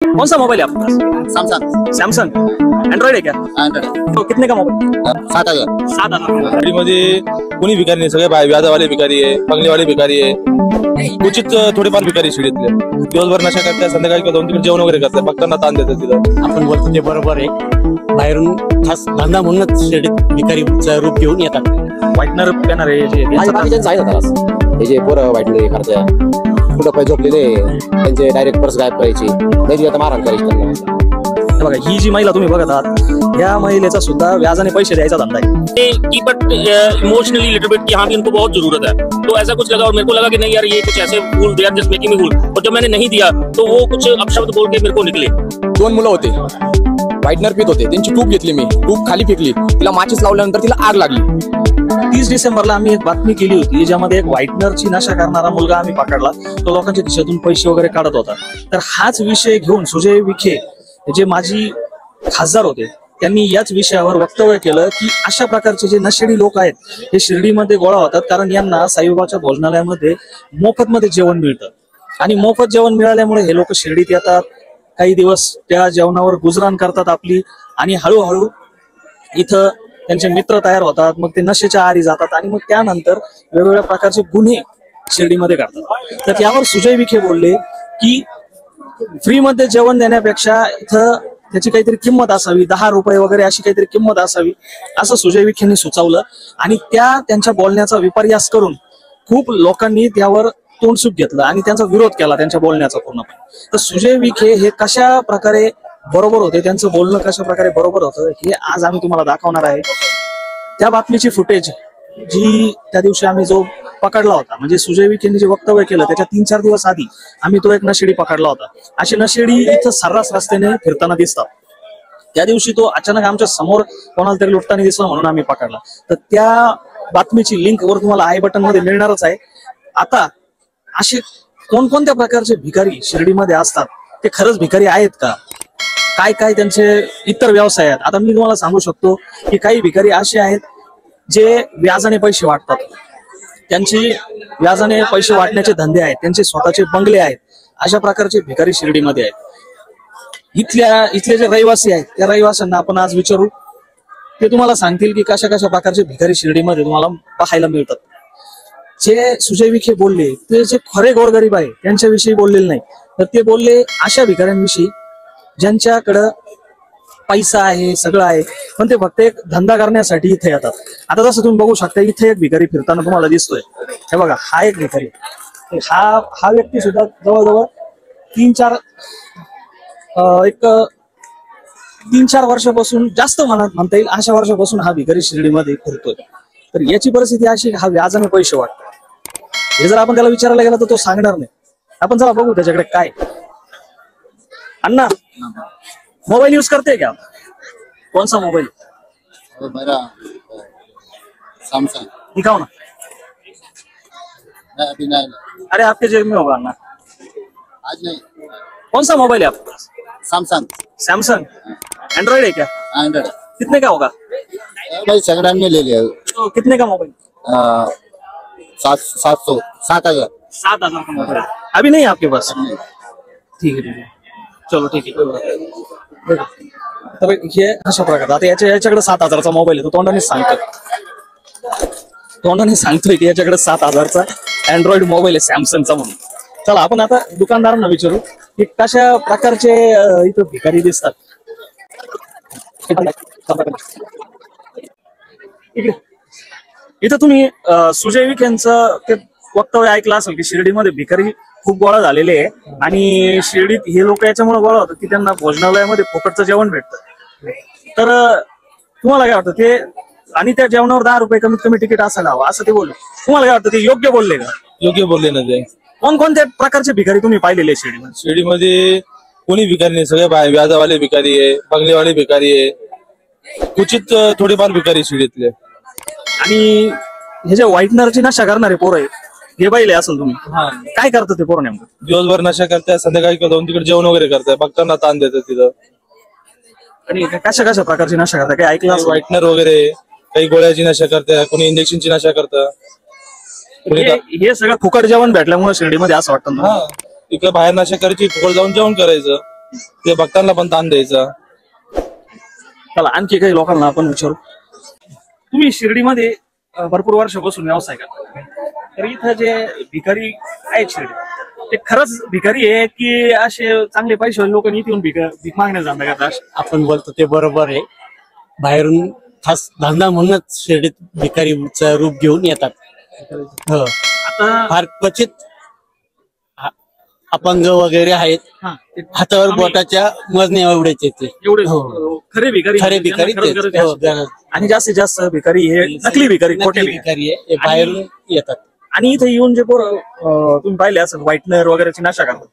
कौन सा मोबाइल है आपके पास? सैमसंग। सैमसंग एंड्रॉइड है क्या? एंड्रॉइड। तो कितने का मोबाइल? 7,000। 7,000। गाडीमध्ये कोणी भिकारी नाही, सगळे व्याजावाले भिकारी आहे, बंगलेवाले भिकारी आहे, क्वचित थोडेफार भिकारी शिडीतले. दिवसभर नशा करतात, संध्याकाळी किंवा 2-3 जेवण वगैरे करतात, बघताना ताण देतात तिथं. आपण बोलतो ते बरोबर आहे. बाहेरून खास धंदा म्हणूनच शिर्डीत भिकारीचं रूप घेऊन येतात. व्हाईटनर पेनर आहे बाकीच्यांचं आहे ना त्रास. हे जे पोरं वाईटले करतात, कुठं पाय झोपलेले त्यांचे डायरेक्ट पर्स गायब करायची, नाही आता मारहाण करायची त्यांना. बघा, ही जी महिला तुम्ही बघत आहात, या महिलेचा सुद्धा व्याजाने पैसे द्यायचा धंदा आहे. बट इमोशनली लिटिल बिट कि हाँ भी इनको बहुत जरूरत है, तो ऐसा कुछ लगा और मेरे को लगा कि नहीं यार ये कुछ ऐसे fool they are just making me fool. और जब मैंने नहीं दिया तो वो कुछ अपशब्द बोल के मेरे को निकले. 2 मुलं होते, व्हाईटनर पित होते, त्यांची टूप घेतली मी, टूप खाली फेकली, तिला माचीस लावल्यानंतर तिला आग लागली. 30 डिसेंबरला आम्ही एक बातमी केली होती, ज्यामध्ये एक व्हाईटनरची नशा करणारा मुलगा आम्ही पकडला. तो लोकांच्या खिशातून पैसे वगैरे काढत होता. तर हाच विषय घेऊन सुजय विखे जे माजी खासदार होते, त्यांनी याच विषयावर वक्तव्य केलं की अशा प्रकारचे जे नशेडी लोक आहेत हे शिर्डीमध्ये गोळा होतात, कारण यांना साईबाबाच्या भोजनालयामध्ये मोफतमध्ये जेवण मिळतं. आणि मोफत जेवण मिळाल्यामुळे हे लोक शिर्डीत येतात, काही दिवस त्या जेवणावर गुजराण करतात आपली, आणि हळूहळू इथं त्यांचे मित्र तयार होतात. मग ते नशेच्या आहारी जातात आणि मग त्यानंतर वेगवेगळ्या प्रकारचे गुन्हे शिर्डीमध्ये करतात. तर यावर सुजय विखे बोलले की फ्रीमध्ये जेवण देण्यापेक्षा इथं त्याची काहीतरी किंमत असावी, 10 रुपये वगैरे अशी काहीतरी किंमत असावी, असं सुजय विखेंनी सुचवलं. आणि त्यांच्या बोलण्याचा विपर्यास करून खूप लोकांनी त्यावर तोंडसूक घेतलं आणि त्यांचा विरोध केला त्यांच्या बोलण्याचा पूर्णपणे. तर सुजय विखे हे कशा प्रकारे बरोबर होते, त्यांचं बोलणं कशा प्रकारे बरोबर होतं, हे आज आम्ही तुम्हाला दाखवणार आहे. त्या बातमीची फुटेज जी त्या दिवशी आम्ही जो पकडला होता, म्हणजे सुजय विखेंनी जे वक्तव्य केलं त्याच्या 3-4 दिवस आधी आम्ही तो एक नशेडी पकडला होता. असे नशेडी इथं सर्रास रस्त्याने फिरताना दिसतात. त्या दिवशी तो अचानक आमच्या समोर कोणाला तरी लुटताना दिसला म्हणून आम्ही पकडला. तर त्या बातमीची लिंक वर तुम्हाला आय बटन मध्ये मिळणारच आहे. आता असे कोणकोणत्या प्रकारचे भिकारी शिर्डीमध्ये असतात, ते खरंच भिकारी आहेत का, काय काय त्यांचे इतर व्यवसाय आहेत. आता मी तुम्हाला सांगू शकतो की काही भिकारी असे आहेत जे व्याजाने पैसे वाटतात, त्यांची व्याजाने पैसे वाटण्याचे धंदे आहेत, त्यांचे स्वतःचे बंगले आहेत. अशा प्रकारचे भिकारी शिर्डीमध्ये आहेत. इथले जे रहिवासी आहेत त्या रहिवाशांना आपण आज विचारू, ते तुम्हाला सांगतील की कशा कशा प्रकारचे भिकारी शिर्डीमध्ये तुम्हाला पाहायला मिळतात. जे सुजय विखे बोलले ते जे खरे गोरगरीब आहे त्यांच्याविषयी बोललेले नाही, तर ते बोलले अशा भिकाऱ्यांविषयी ज्यांच्याकडं पैसा आहे, सगळं आहे, पण ते फक्त एक धंदा करण्यासाठी इथे येतात. आता जसं तुम्ही बघू शकता, इथे एक भिकारी फिरताना तुम्हाला दिसतोय. हे बघा, हा एक भिकारी, हा व्यक्ती सुद्धा जवळजवळ 3-4 वर्षापासून, जास्त म्हणता येईल अशा वर्षापासून हा भिकारी शिर्डीमध्ये फिरतोय. तर याची परिस्थिती अशी, हा व्याजाने पैसे वाटतो. हे जर आपण त्याला विचारायला गेला तर तो सांगणार नाही. आपण जरा बघू त्याच्याकडे काय. अन्ना, मोबाइल यूज करते हैं क्या आप? कौन सा मोबाइल? मेरा सैमसंग। दिखाओ ना। अभी नहीं। अरे आपके जेब में होगा अन्ना। आज नहीं। कौन सा मोबाइल है आपके पास? सैमसंग। सैमसंग एंड्रॉइड है क्या? एंड्रॉइड। कितने का होगा? भाई सेकंड हैंड में ले लिया। तो कितने का मोबाइल? 700 7,000। 7,000 का मोबाइल अभी नहीं है आपके पास? ठीक है ठीक है, चलो ठीक है, कोई बात नाही. तर हे अशा प्रकारे आता याच्याकडे 7,000चा मोबाईल आहे. तो तोंडाने सांगतोय की याच्याकडे 7,000चा अँड्रॉइड मोबाईल आहे सॅमसंगचा म्हणून. चला आपण आता दुकानदारांना विचारू की कशा प्रकारचे इथं भिकारी दिसतात. इथं तुम्ही सुजय विखे यांचं ते वक्तव्य ऐकलं असेल की शिर्डीमध्ये भिकारी खूप गोळा झालेले आहे आणि शिर्डीत हे लोक याच्यामुळे गोळा होतात की त्यांना भोजनालयामध्ये फुकटचं जेवण भेटतं. तर तुम्हाला काय वाटतं ते, आणि त्या जेवणावर 10 रुपये कमीत कमी तिकीट असायला हवं असं ते बोलले. तुम्हाला काय वाटतं ते योग्य बोलले का? योग्य बोलले ना ते. कोणकोणत्या प्रकारचे भिकारी तुम्ही पाहिलेले शिर्डीमध्ये? शिर्डीमध्ये कोणी भिकारी नाही, सगळे व्याजावाले भिकारी आहे, बंगलेवाले भिकारी आहे, क्वचित थोडेफार भिकारी शिर्डीतले. आणि हे जे व्हाईटनरची नशा करणारे पोरं आहे हे पाहिले असेल तुम्ही, काय करतात ते पोरं नेमकं? दिवसभर नशा करतात, संध्याकाळी किंवा 2 जेवण वगैरे करतात, बघताना ताण देतात तिथं. आणि कशा कशा प्रकारची नशा करतात काही ऐकलं असेल? व्हाईटनर वगैरे, काही गोळ्याची नशा करतात, कोणी इंजेक्शनची नशा करतात. हे सगळं फुकट जेवण भेटल्यामुळे शिर्डीमध्ये असं वाटतं ना. इकडे बाहेर नशा करायची, फुकट जाऊन जेवण करायचं. ते भक्तांना पण ताण द्यायचं. चला आणखी काही लोकांना आपण विचारू. तुम्ही शिर्डीमध्ये भरपूर वर्षापासून व्यवसाय करता, तर इथं जे भिकारी आहेत शिर्डी, ते खरंच भिकारी आहे की असे चांगले पैसे लोक इथे येऊन भीक मागण्याचा धंदा करतात? आपण बोलतो ते बरोबर आहे. बाहेरून खास धंदा म्हणूनच शिर्डीत भिकारीचं रूप घेऊन येतात. हो. आता फार क्वचित अपंग वगैरे आहेत, हा, ते हातावर बोटाच्या मोजणे एवढेच येते. एवढे हो. खरे भिकारी, खरे भिकारी त्यांना खरंच तेच. गरज हो, आहे. गरज. आणि जास्तीत जास्त भिकारी हे नकली भिकारी, खोटे नकली भिकारी. भिकारी आहे, हे बाहेरून येतात. आणि इथे येऊन जे पोरं तुम्ही पाहिले असेल व्हाईटनर वगैरेची नशा करतात,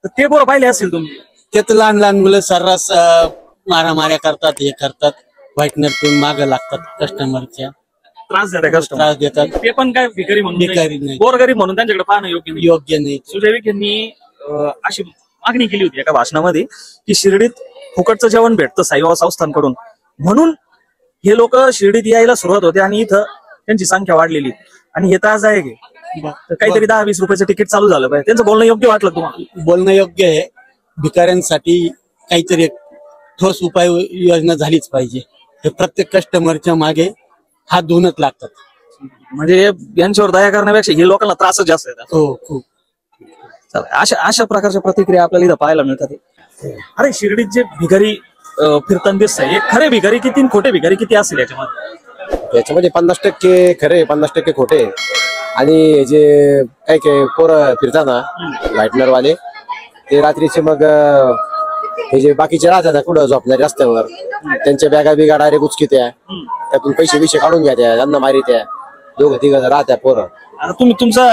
तर ते पोरं पाहिले असेल तुम्ही? ते तर लहान लहान मुलं सर्रास मारामाऱ्या करतात, हे करतात, व्हाईटनर पिऊन मागे लागतात, कस्टमरच्या त्रास देतात कस्टमर. त्रास देतात. ते पण काय भिकारी म्हणून भिकारी नाही. गोरगरीब म्हणून त्यांच्याकडे पाहणं योग्य नाही. योग्य नाही. सुजय विखे यांनी अशी मागणी केली होती एका भाषणामध्ये की शिर्डीत फुकटचं जेवण भेटतं साईबाबा संस्थांकडून, म्हणून हे लोक शिर्डीत यायला सुरुवात होते आणि इथं त्यांची संख्या वाढलेली. आणि हे ताज आहे की काहीतरी 10-20 रुपयाचं तिकीट चालू झालं पाहिजे. त्यांचं बोलणं योग्य वाटलं तुम्हाला? बोलणं योग्य आहे. भिकाऱ्यांसाठी काहीतरी एक ठोस उपाय योजना झालीच पाहिजे. हे प्रत्येक कस्टमरच्या मागे हात धुवूनच लागतात. म्हणजे यांच्यावर दया करण्यापेक्षा हे लोकांना त्रासच जास्त येतात. हो, खूप. चला, अशा प्रकारच्या प्रतिक्रिया आपल्याला इथं पाहायला मिळतात. अरे शिर्डीत जे भिकारी फिरताना दिसतंय, हे खरे भिकारी किती आणि खोटे भिकारी किती असेल याच्यामध्ये? याच्यामध्ये 50% खरे, 50% खोटे. आणि जे काय काय पोरं फिरताना व्हाईटनर वाले, ते रात्रीचे मग हे जे बाकीचे राहतात ना कुठं झोपणारे रस्त्यावर, त्यांच्या बॅगा बिगा डायरेक्ट उचकीत्या, त्यातून पैसे काढून घ्या, त्या त्यांना मारित्या. 2-3 राहत्या पोरं. आता तुमचा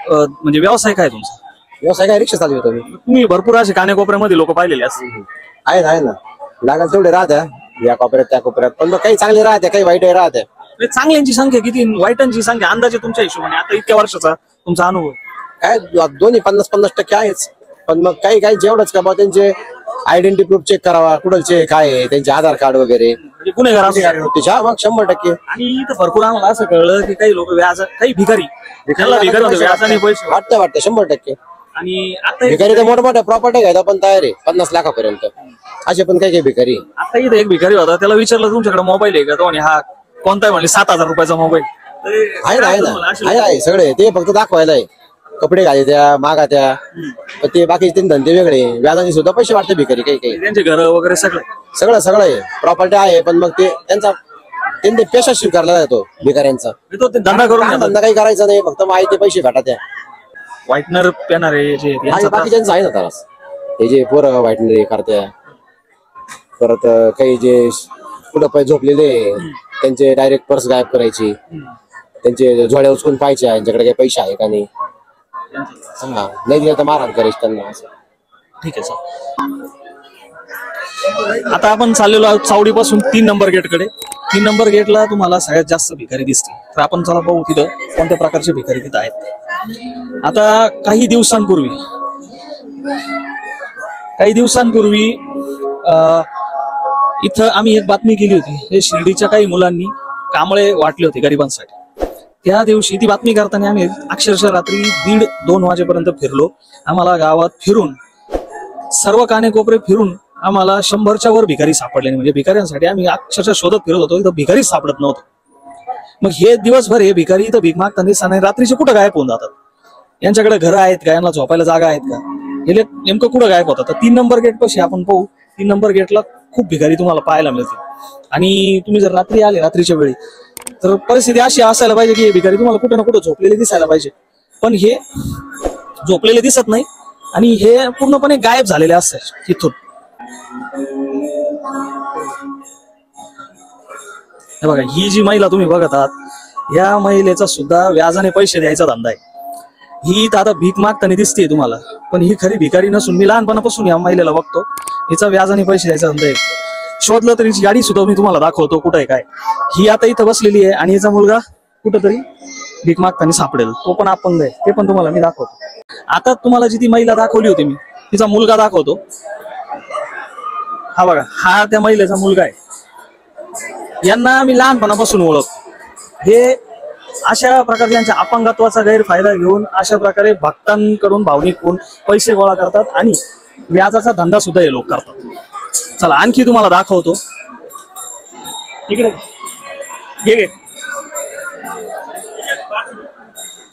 म्हणजे व्यवसाय काय तुमचा? व्यवसाय काय, रिक्षा चालवतो मी. तुम्ही भरपूर असे कानेकोपऱ्यामध्ये लोक पाहिलेले असतील. आहे ना, लागाल तेवढे राहत्या, या कोपऱ्यात त्या कोपऱ्यात. पण मग काही चांगले राहत्या, काही वाईट राहत्या. चांगल्यांची संख्या किती, वाईटांची संख्या अंदाजे तुमच्या हिशोबाने आता इतक्या वर्षाचा तुमचा अनुभव? काय दोन्ही 50-50% आहेच. पण मग काही जेवढंच का बा, त्यांचे आयडेंटिटी प्रूफ चेक करावा, कुठलचे काय आहे, त्यांचे आधार कार्ड वगैरे, म्हणजे गुन्हेगार असू शकतात. त्याच्या मग 100%. आणि इथं भरपूर आम्हाला असं कळलं की काही लोक व्याज, काही भिकारी त्याला भिकारी होते, व्याजाने पैसे. वाटतं 100%. आणि आता भिकारी तर मोठमोठ्या प्रॉपर्टी घ्यायला पण तयार आहे, 50 लाखापर्यंत. असे पण काही भिकारी. आता इथे एक भिकारी होता, त्याला विचारलं तुमच्याकडे मोबाईल आहे का, तो म्हणे हा कोणता, म्हणले 7,000 रुपयाचा मोबाईल. आहे ना, आहे सगळे. ते फक्त दाखवायला आहे, कपडे घाले त्या मागा त्या, ते बाकीचे धंदे वेगळे. व्याजाने सुद्धा पैसे वाटते भिकारी. काही त्यांचे घर वगैरे सगळं आहे, प्रॉपर्टी आहे. पण मग ते त्यांनी पेशा स्वीकारला जातो भिकाऱ्यांचा. धंदा करून धंदा काही करायचा नाही, फक्त माहिती पैसे भेटा त्या. व्हाईटनर पेणारे जे बाकीच्यांचं आहे ना त्रास. हे जे पोरं व्हाईटनर करत्या, परत काही जे कुठं पाय झोपलेले त्यांचे डायरेक्ट पर्स गायब करायची, त्यांचे झोळ्या उचकून पाहायच्या यांच्याकडे काही पैसे आहे का नाही. नाही दिलं तर मारहाण करायची त्यांना. ठीक आहे सर. आता आपण चाललेलो आहोत चावडीपासून 3 नंबर गेटकडे. 3 नंबर गेटला तुम्हाला सगळ्यात जास्त भिकारी दिसते. तर आपण चला पाहू तिथं कोणत्या प्रकारचे भिकारी तिथं आहेत. आता काही दिवसांपूर्वी इथं आम्ही एक बातमी केली होती. हे शिर्डीच्या काही मुलांनी कांबळे वाटले होते गरिबांसाठी. त्या दिवशी ती बातमी करताना आम्ही अक्षरशः रात्री 1:30-2 वाजेपर्यंत फिरलो. आम्हाला गावात फिरून, सर्व कानेकोपरे फिरून आम्हाला 100च्या वर भिकारी सापडले. म्हणजे भिकाऱ्यांसाठी आम्ही अक्षरशः शोधत फिरत होतो, इथं भिकारीच सापडत नव्हतं. मग हे दिवसभर हे भिकारी इथं भीक मागताना दिसताना रात्रीचे कुठं गायब होऊन जातात? यांच्याकडे घरं आहेत का, यांना झोपायला जागा आहेत का, हे नेमकं कुठं गायब होतात? तर 3 नंबर गेट पाशी आपण पाहू. 3 नंबर गेटला खूप भिकारी तुम्हाला पाहायला मिळते. आणि तुम्ही जर रात्री आले, रात्रीच्या वेळी, तर परिस्थिती अशी असायला पाहिजे की हे भिकारी तुम्हाला कुठं ना कुठं झोपलेले दिसायला पाहिजे. पण हे झोपलेले दिसत नाही आणि हे पूर्णपणे गायब झालेले असतात तिथून. हे बघा, ही जी महिला तुम्ही बघत आहात, या महिलेचा सुद्धा व्याजाने पैसे द्यायचा धंदा आहे. ही तर आता भीक मागताना दिसते तुम्हाला, पण ही खरी भिकारी नसून, मी लहानपणापासून या महिलेला बघतो, हिचा व्याजाने पैसे द्यायचा धंदा आहे. शोधलं तरी गाडी सुद्धा मी तुम्हाला दाखवतो कुठं आहे काय. ही आता इथं बसलेली आहे आणि हिचा मुलगा कुठंतरी भीक मागताना सापडेल, तो पण अपंग आहे, ते पण तुम्हाला मी दाखवतो. आता तुम्हाला जी ती महिला दाखवली होती मी, तिचा मुलगा दाखवतो. हा बघा, हा त्या महिलेचा मुलगा आहे. यांना मी लहानपणापासून ओळखतो. हे अशा प्रकारे यांच्या अपंगत्वाचा गैरफायदा घेऊन अशा प्रकारे भक्तांकडून भावनिक होऊन पैसे गोळा करतात आणि व्याजाचा धंदा सुद्धा हे लोक करतात. चला आणखी तुम्हाला दाखवतो. इकडे हे घे.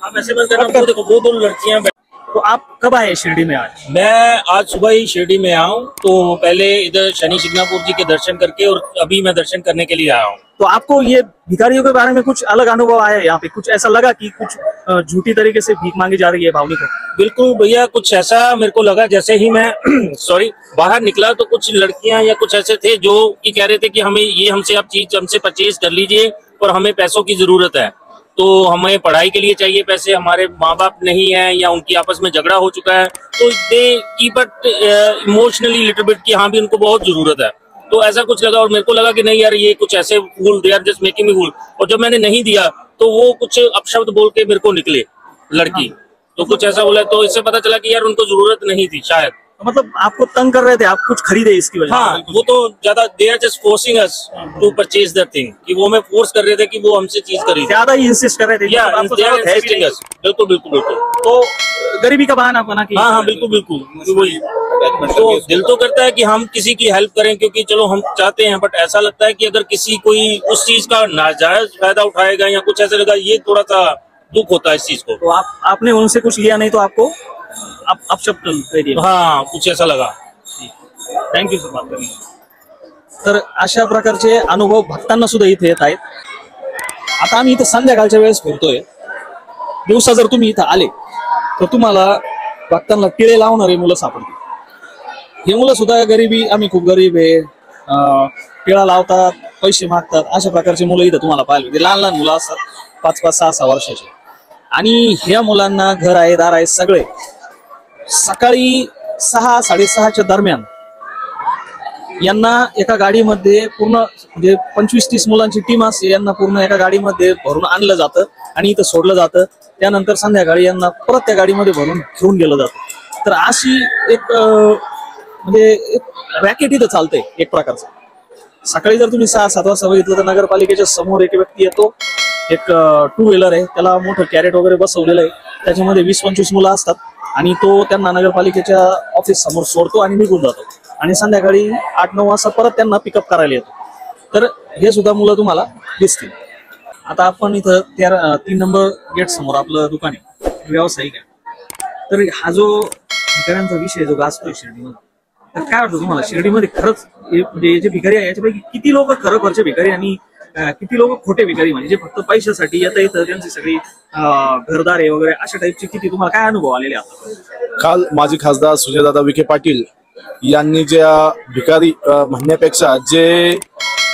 आप ऐसे मत करना, वो देखो वो दोनों लड़कियां तो आप कब आए शिरडी में आज? मैं आज सुबह ही शिरडी में आया हूँ, तो पहले इधर शनि शिंगणापुर जी के दर्शन करके और अभी मैं दर्शन करने के लिए आया हूँ. तो आपको ये भिखारियों के बारे में कुछ अलग अनुभव आया यहाँ पे? कुछ ऐसा लगा कि कुछ झूठी तरीके से भीख मांगी जा रही है भावनी को? बिल्कुल भैया, कुछ ऐसा मेरे को लगा. जैसे ही मैं सॉरी बाहर निकला तो कुछ लड़कियां या कुछ ऐसे थे जो कि कह रहे थे कि हमें ये हमसे आप चीज हमसे परचेज कर लीजिए और हमें पैसों की जरूरत है, तो हमें पढ़ाई के लिए चाहिए पैसे, हमारे माँ बाप नहीं है या उनकी आपस में झगड़ा हो चुका है, तो they keep it emotionally little bit कि हाँ भी उनको बहुत जरूरत है. तो ऐसा कुछ लगा और मेरे को लगा कि नहीं यार ये कुछ ऐसे fool, they are just making me fool. और जब मैंने नहीं दिया तो वो कुछ अपशब्द बोल के मेरे को निकले लड़की, तो कुछ ऐसा बोला, तो इससे पता चला कि यार उनको जरूरत नहीं थी शायद. तो मतलब आपको तंग कर रहे थे, आप कुछ खरीदे इसकी वजह? हाँ, वो तो ज्यादा they are just forcing us to purchase that thing, कि वो हमें फोर्स कर रहे थे कि वो हमसे चीज खरीदे. ज्यादा ही इंसिस्ट कर रहे थे? या मतलब आपको दे आर जरूरत है भी इंसिस्टिंग नहीं। अस. बिल्कुल बिल्कुल बिल्कुल. तो गरीबी का बहाना बना कि हाँ हाँ बिल्कुल बिल्कुल वही. तो दिल तो करता है कि हम किसी की हेल्प करें, क्योंकि चलो हम चाहते हैं, बट ऐसा लगता है कि अगर किसी कोई उस चीज का नाजायज फायदा उठाएगा या कुछ ऐसा लगा, ये थोड़ा सा दुख होता है इस चीज को. तो आपने उनसे कुछ लिया नहीं तो आपको आप शब्द कह दिए? हाँ, कुछ ऐसा लगा. थँक्यू सर बात करणे. तर अशा प्रकारचे अनुभव भक्तांना सुद्धा इथे येत आहेत. आता आम्ही इथं संध्याकाळच्या वेळेस फिरतोय. दिवसा जर तुम्ही इथं आले तर तुम्हाला भक्तांना टिळे लावणारे मुलं सापडतील. हे मुलं सुद्धा गरिबी, आम्ही खूप गरीब आहे, टिळा लावतात, पैसे मागतात, अशा प्रकारचे मुलं इथं तुम्हाला पाहायला मिळतील. लहान लहान मुलं असतात, 5-5, 6-6 वर्षाचे. आणि ह्या मुलांना घर आहे, दार आहे, सगळे सकाळी 6-6:30च्या दरम्यान यांना एका गाडीमध्ये पूर्ण म्हणजे 25-30 मुलांची टीम असते, यांना पूर्ण एका गाडीमध्ये भरून आणलं जातं आणि इथं सोडलं जातं. त्यानंतर संध्याकाळी यांना परत त्या गाडीमध्ये भरून घेऊन गेलं जातं. तर अशी एक म्हणजे एक रॅकेट इथं चालतंय एक प्रकारचं. सकाळी जर तुम्ही 6-7 वाजता बघितलं तर नगरपालिकेच्या समोर एक व्यक्ती येतो, एक 2 व्हीलर आहे, त्याला मोठं कॅरेट वगैरे बसवलेलं आहे, त्याच्यामध्ये 20-25 मुलं असतात आणि तो त्यांना नगरपालिकेच्या ऑफिस समोर सोडतो आणि निघून जातो आणि संध्याकाळी 8-9 वाजता परत त्यांना पिकअप करायला येतो. तर हे सुद्धा मुलं तुम्हाला दिसतील. आता आपण इथं 3 नंबर गेट समोर आपलं दुकान आहे, व्यावसायिक आहे. तर हा जो भिकाऱ्यांचा विषय जो गाजतोय शिर्डीमध्ये, तर काय वाटतं तुम्हाला शिर्डीमध्ये खरंच म्हणजे जे भिकारी आहे याच्यापैकी किती लोक खरोखरचे भिकारी आणि किती लोक खोटे भिकारी, म्हणजे जे फक्त पैशासाठी येतं त्यांची सगळी घरदारे वगैरे अशा टाईपचे किती तुम्हाला काय अनुभव आलेले आता? काल माजी खासदार सुजयदादा विखे पाटील यांनी ज्या भिकारी म्हणण्यापेक्षा जे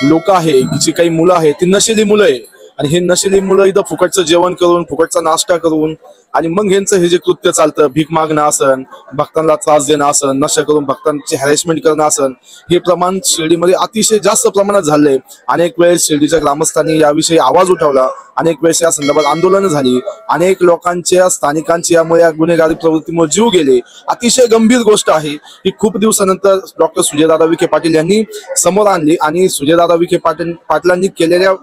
लोक आहे, जी काही मुलं आहेत ती नशेली मुलं आहे आणि हे नशेली मुलं इथं फुकटचं जेवण करून, फुकटचा नाश्ता करून आणि मग ह्यांचं हे जे कृत्य चालतं, भीक मागणं असन, भक्तांना त्रास देणं असन, नशा करून भक्तांची हॅरेसमेंट करणं असन, हे प्रमाण शिर्डीमध्ये अतिशय जास्त प्रमाणात झालंय. अनेक वेळेस शिर्डीच्या ग्रामस्थांनी याविषयी आवाज उठवला, अनेक वेळेस या संदर्भात आंदोलनं झाली, अनेक लोकांच्या स्थानिकांची यामुळे या गुन्हेगारी प्रवृत्तीमुळे जीव गेले. अतिशय गंभीर गोष्ट आहे ही. खूप दिवसानंतर डॉक्टर सुजयदादा विखे पाटील यांनी समोर आणली आणि सुजयदादा विखे पाटलांनी केलेल्या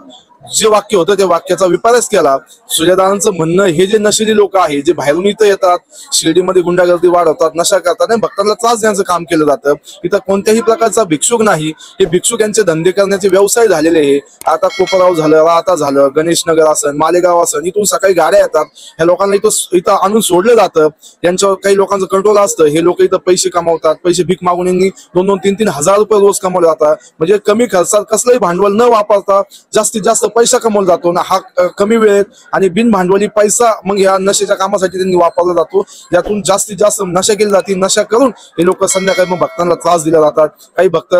जे वाक्य होतं त्या वाक्याचा विपर्यास केला. सुजयदादांचं म्हणणं, हे जे नशेली लोक आहेत, जे बाहेरून इथं येतात, शिर्डीमध्ये गुंडागर्दी वाढवतात, नशा करतात आणि भक्तांना त्रास देण्याचं काम केलं जातं. इथं कोणत्याही प्रकारचा भिक्षुक नाही. हे भिक्षुक यांचे धंदे करण्याचे व्यवसाय झालेले आहे. आता कोपराव झालं, राहता झालं, गणेशनगर असन, मालेगाव असन, इथून सकाळी गाड्या येतात. ह्या लोकांना इथं आणून सोडलं जातं. यांच्यावर काही लोकांचं कंट्रोल असतं. हे लोक इथं पैसे कमावतात, पैसे भीक मागून यांनी 2-3 हजार रुपये रोज कमवले जातात. म्हणजे कमी खर्चात कसलंही भांडवल न वापरता जास्तीत जास्त पैसा कमवला जातो ना. हा कमी वेळेत आणि बिन भांडवली पैसा मग या नशेच्या कामासाठी त्यांनी वापरला जातो. यातून जास्तीत जास्त नशा केली जाते. नशा करून हे लोक संध्याकाळी मग भक्तांना त्रास दिला जातात. काही भक्त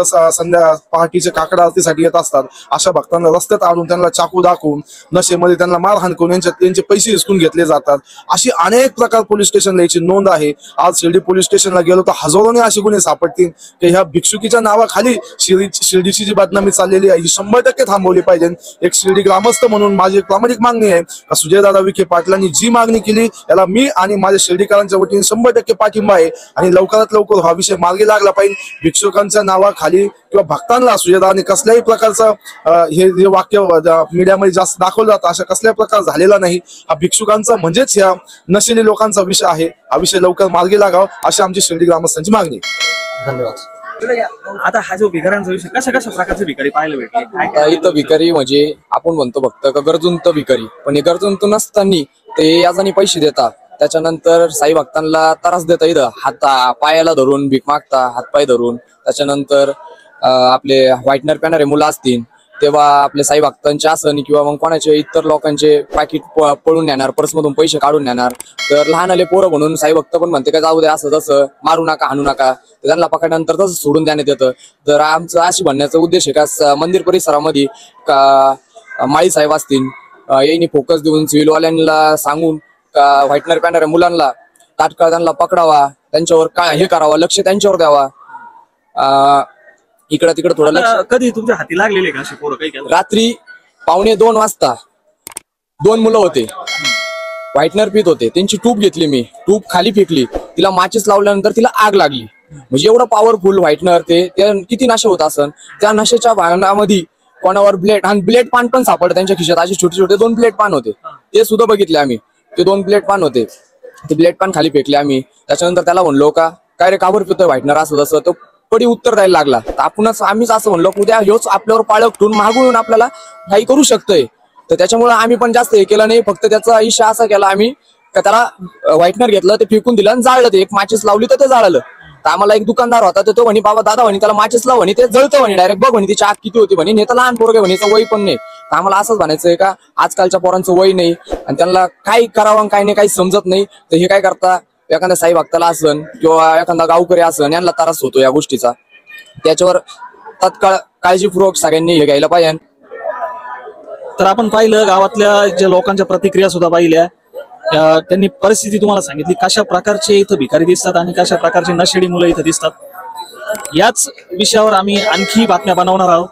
पहाटेच्या काकडा आरतीसाठी येत असतात. अशा भक्तांना रस्त्यात आणून त्यांना चाकू दाखवून, नशेमध्ये त्यांना मारहाण करून त्यांचे पैसे हिसकून घेतले जातात. अशी अनेक प्रकार पोलीस स्टेशनला याची नोंद आहे. आज शिर्डी पोलीस स्टेशनला गेलो तर हजारोने असे गुन्हे सापडतील की ह्या भिक्षुकीच्या नावाखाली शिर्डीची जी बदनामी चाललेली आहे ही 100% थांबवली पाहिजे. एक शिर्डी ग्रामस्थ म्हणून माझी एक प्रामाणिक मागणी आहे का सुजयदादा विखे पाटलांनी जी मागणी केली याला मी आणि माझ्या शिर्डीकरांच्या वतीने 100% पाठिंबा आहे आणि लवकरात लवकर हा विषय मार्गी लागला पाहिजे। भिक्षुकांच्या नावाखाली किंवा भक्तांना सुजयदादांनी कसल्याही प्रकारचं हे वाक्य मीडियामध्ये जास्त दाखवलं जातं, अशा कसल्याही प्रकार झालेला नाही। हा भिक्षुकांचा म्हणजेच ह्या नशिली लोकांचा विषय आहे, हा विषय लवकर मार्गी लागावा अशी आमची शिर्डी ग्रामस्थांची मागणी। धन्यवाद। आता हा जो भिकाऱ्यांचा विषय, कशा कशा प्रकारचे भिकारी पाहायला भेटले? आता इथं भिकारी म्हणजे आपण म्हणतो फक्त का गरजूंत भिकारी, पण हे गरजूंत नसताना ते याजानी पैसे देतात, त्याच्यानंतर साई भक्तांना त्रास देता, इथं पायाला धरून भीक मागता, हातपाय धरून। त्याच्यानंतर आपले व्हाईटनर पॅनर मुलं असतील तेव्हा आपले साई भक्तांचे आसन किंवा मग कोणाचे इतर लोकांचे पाकिट पळून नेणार, पर्समधून पैसे काढून नेणार। तर लहान आले पोरं म्हणून साई भक्त पण म्हणते का जाऊ दे असं तसं, मारू नका हाणू नका, त्यांना पकडल्यानंतर तसं सोडून देण्यात येतं। तर आमचं अशी म्हणण्याचा उद्देश आहे का मंदिर परिसरामध्ये का माळी साहेब असतील यांनी फोकस देऊन सिव्हिलवाल्यांना सांगून का व्हाईटनर पॅनर मुलांना तात्काळ त्यांना पकडावा, त्यांच्यावर काय हे करावा, लक्ष त्यांच्यावर द्यावा। इकडं तिकडं थोडं लक्ष। कधी तुमच्या हाती लागलेले का असे पोरं काही केलं? रात्री 1:15 वाजता 2 मुलं होते, व्हाईटनर पित होते, त्यांची टूप घेतली मी, टूप खाली फेकली, तिला माचीस लावल्यानंतर तिला आग लागली। म्हणजे एवढं पॉवरफुल व्हाईटनर ते किती नशा होत असन। त्या नशेच्या भांडणामध्ये कोणावर ब्लेड पान पण सापडलं त्यांच्या खिशात, असे छोटे छोटे 2 ब्लेड पान होते, ते सुद्धा बघितले आम्ही। ते 2 ब्लेड पान होते, ते ब्लेड पान खाली फेकले आम्ही। त्याच्यानंतर त्याला म्हणलो का काय रे काबर पितोय व्हाईटनर असं तसं, तो पडी उत्तर द्यायला लागला। तर आम्हीच असं म्हणलो उद्या ह्योच आपल्यावर पाळक ठेवून मागून आपल्याला काही करू शकतोय। तर त्याच्यामुळे आम्ही पण जास्त हे केलं नाही, फक्त त्याचा इशा असा केला आम्ही का त्याला व्हाईटनर घेतलं, ते फेकून दिलं आणि जाळलं, ते एक माचीस लावली तर ते जाळलं। तर आम्हाला एक दुकानदार होता, तर तो म्हणे बाबा दादा म्हणे त्याला माचीस लाव म्हणे, ते जळतं म्हणे डायरेक्ट, बघ म्हणे तिची आग किती होती म्हणे, तर लहान पोरगे म्हणे वय पण नाही। तर आम्हाला असंच म्हणायचंय का आजकालच्या पोरांचं वय नाही आणि त्यांना काय करावं काय नाही काही समजत नाही। तर हे काय करता, एखाद्या साई भक्ताला असन किंवा एखादा गावकरी असन यांना त्रास होतो या गोष्टीचा, त्याच्यावर तत्काळ काळजीपूर्वक सगळ्यांनी हे घ्यायला पाहिजे। तर आपण पाहिलं गावातल्या ज्या लोकांच्या प्रतिक्रिया सुद्धा पाहिल्या, त्यांनी परिस्थिती तुम्हाला सांगितली कशा प्रकारचे इथं भिकारी दिसतात आणि कशा प्रकारचे नशेडी मुलं इथं दिसतात। याच विषयावर आम्ही आणखी बातम्या बनवणार आहोत,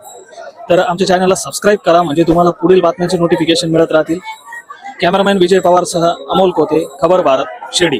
तर आमच्या चॅनलला सबस्क्राईब करा म्हणजे तुम्हाला पुढील बातम्यांचे नोटिफिकेशन मिळत राहतील। कॅमेरामॅन विजय पवार सह अमोल कोते, खबर भारत, शिर्डी।